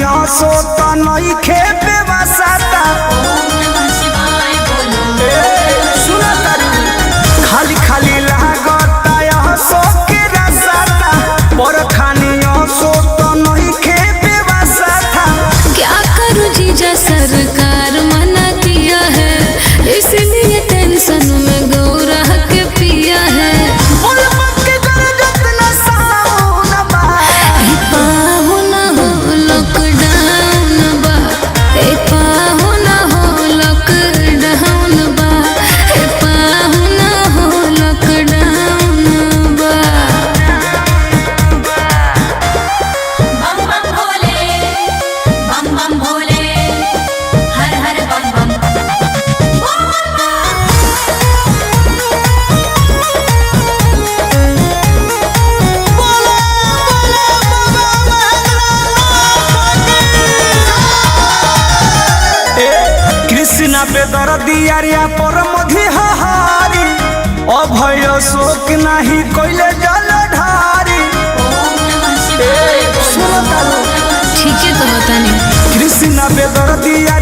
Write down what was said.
सो तो नई खेपे बसाता खाली खाली लागता सो के रसाता पर खानी सो तो नई खेपे बसाता। क्या करूं जीजा सरकार मना किया है इसलिए टेंशन में गौरा के पिया है। कृष्णा बेदर्दिया पर मधी हारी अभय शोक नहीं कोइले जल ढारी। ठीक है तो बता नहीं कृष्णा बेदर्दिया